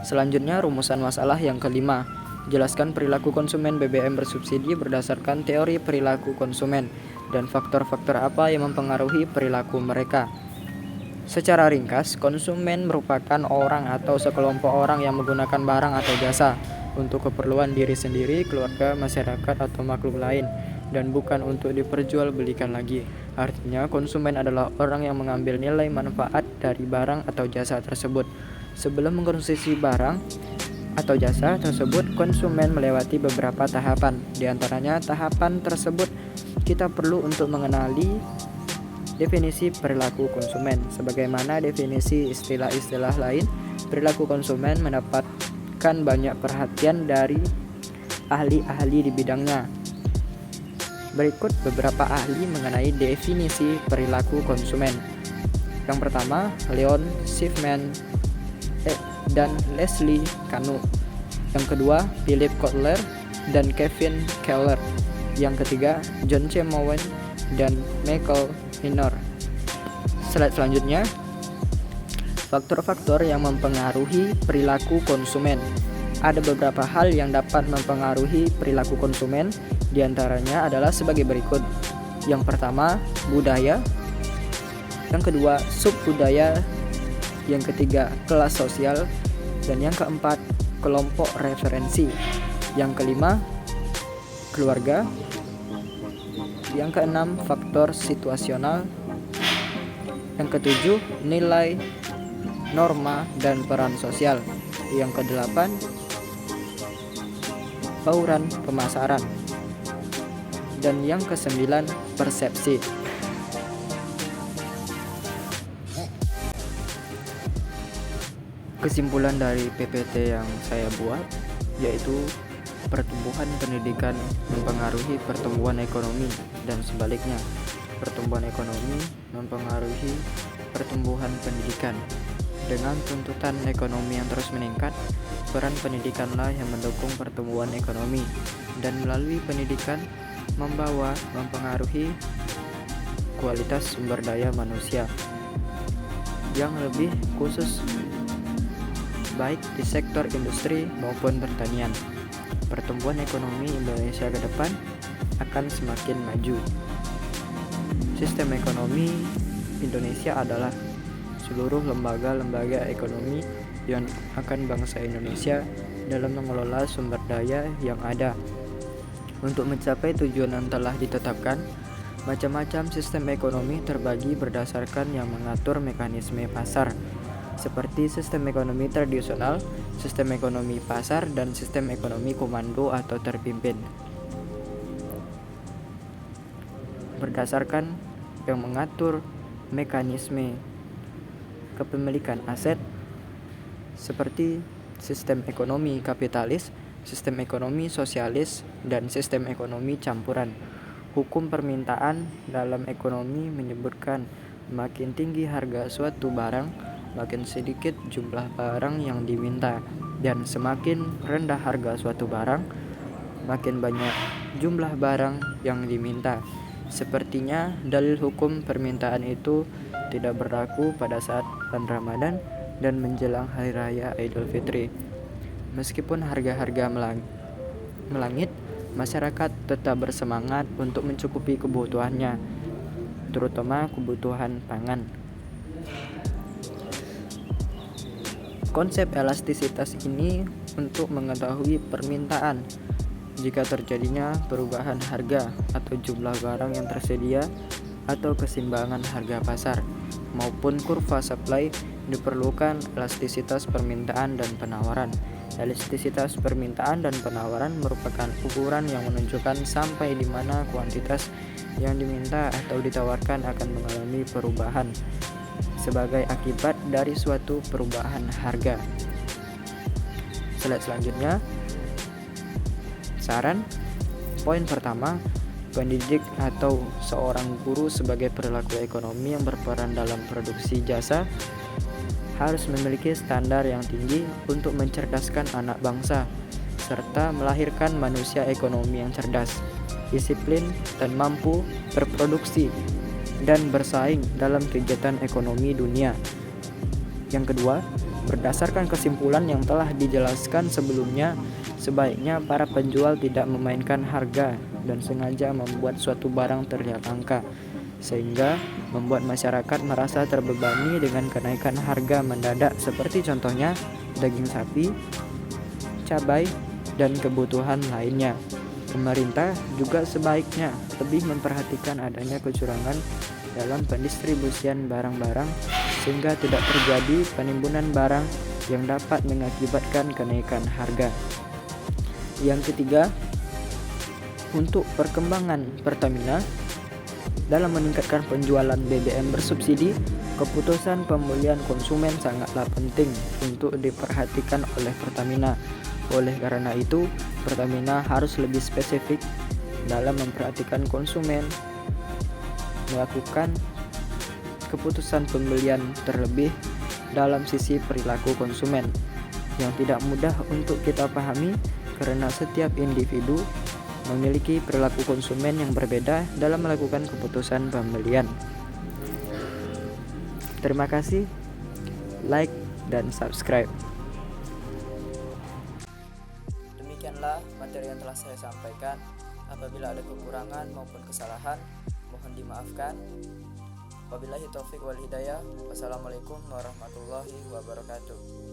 Selanjutnya, rumusan masalah yang kelima. Jelaskan perilaku konsumen BBM bersubsidi berdasarkan teori perilaku konsumen dan faktor-faktor apa yang mempengaruhi perilaku mereka. Secara ringkas, konsumen merupakan orang atau sekelompok orang yang menggunakan barang atau jasa untuk keperluan diri sendiri, keluarga, masyarakat, atau makhluk lain, dan bukan untuk diperjualbelikan lagi. Artinya, konsumen adalah orang yang mengambil nilai manfaat dari barang atau jasa tersebut. Sebelum mengkonsumsi barang atau jasa tersebut, konsumen melewati beberapa tahapan. Di antaranya, tahapan tersebut kita perlu untuk mengenali definisi perilaku konsumen. Sebagaimana definisi istilah-istilah lain, perilaku konsumen mendapatkan banyak perhatian dari ahli-ahli di bidangnya. Berikut beberapa ahli mengenai definisi perilaku konsumen. Yang pertama, Leon Schiffman dan Leslie Kanu. Yang kedua, Philip Kotler dan Kevin Keller. Yang ketiga, John C. Mowen dan Michael Minor. Slide selanjutnya, faktor-faktor yang mempengaruhi perilaku konsumen. Ada beberapa hal yang dapat mempengaruhi perilaku konsumen, diantaranya adalah sebagai berikut. Yang pertama, budaya. Yang kedua, subbudaya. Yang ketiga, kelas sosial. Dan yang keempat, kelompok referensi. Yang kelima, keluarga. Yang keenam, faktor situasional. Yang ketujuh, nilai, norma, dan peran sosial. Yang kedelapan, bauran pemasaran. Dan yang kesembilan, persepsi. Kesimpulan dari PPT yang saya buat yaitu pertumbuhan pendidikan mempengaruhi pertumbuhan ekonomi dan sebaliknya. Pertumbuhan ekonomi mempengaruhi pertumbuhan pendidikan. Dengan tuntutan ekonomi yang terus meningkat, peran pendidikanlah yang mendukung pertumbuhan ekonomi, dan melalui pendidikan mempengaruhi kualitas sumber daya manusia yang lebih khusus baik di sektor industri maupun pertanian. Pertumbuhan ekonomi Indonesia ke depan akan semakin maju. Sistem ekonomi Indonesia adalah seluruh lembaga-lembaga ekonomi yang akan bangsa Indonesia dalam mengelola sumber daya yang ada. Untuk mencapai tujuan yang telah ditetapkan, macam-macam sistem ekonomi terbagi berdasarkan yang mengatur mekanisme pasar, seperti sistem ekonomi tradisional, sistem ekonomi pasar, dan sistem ekonomi komando atau terpimpin. Berdasarkan yang mengatur mekanisme kepemilikan aset, seperti sistem ekonomi kapitalis, sistem ekonomi sosialis, dan sistem ekonomi campuran. Hukum permintaan dalam ekonomi menyebutkan makin tinggi harga suatu barang, makin sedikit jumlah barang yang diminta, dan semakin rendah harga suatu barang, makin banyak jumlah barang yang diminta. Sepertinya dalil hukum permintaan itu tidak berlaku pada saat bulan Ramadan dan menjelang Hari Raya Idul Fitri. Meskipun harga-harga melangit, masyarakat tetap bersemangat untuk mencukupi kebutuhannya, terutama kebutuhan pangan. Konsep elastisitas ini untuk mengetahui permintaan jika terjadinya perubahan harga atau jumlah barang yang tersedia atau keseimbangan harga pasar maupun kurva supply, diperlukan elastisitas permintaan dan penawaran. Elastisitas permintaan dan penawaran merupakan ukuran yang menunjukkan sampai di mana kuantitas yang diminta atau ditawarkan akan mengalami perubahan sebagai akibat dari suatu perubahan harga. Slide selanjutnya, saran. Poin pertama, pendidik atau seorang guru sebagai perilaku ekonomi yang berperan dalam produksi jasa harus memiliki standar yang tinggi untuk mencerdaskan anak bangsa serta melahirkan manusia ekonomi yang cerdas, disiplin, dan mampu berproduksi dan bersaing dalam kegiatan ekonomi dunia. Yang kedua, Berdasarkan kesimpulan yang telah dijelaskan sebelumnya, sebaiknya para penjual tidak memainkan harga dan sengaja membuat suatu barang terlihat langka, sehingga membuat masyarakat merasa terbebani dengan kenaikan harga mendadak seperti contohnya daging sapi, cabai, dan kebutuhan lainnya. Pemerintah juga sebaiknya lebih memperhatikan adanya kecurangan dalam pendistribusian barang-barang sehingga tidak terjadi penimbunan barang yang dapat mengakibatkan kenaikan harga. Yang ketiga, untuk perkembangan Pertamina dalam meningkatkan penjualan BBM bersubsidi, keputusan pemulihan konsumen sangatlah penting untuk diperhatikan oleh Pertamina. Oleh karena itu, Pertamina harus lebih spesifik dalam memperhatikan konsumen, melakukan keputusan pembelian terlebih dalam sisi perilaku konsumen yang tidak mudah untuk kita pahami karena setiap individu memiliki perilaku konsumen yang berbeda dalam melakukan keputusan pembelian. Terima kasih, like dan subscribe. Demikianlah materi yang telah saya sampaikan. Apabila ada kekurangan maupun kesalahan, mohon dimaafkan. Wabillahi taufik wal hidayah. Wassalamualaikum warahmatullahi wabarakatuh.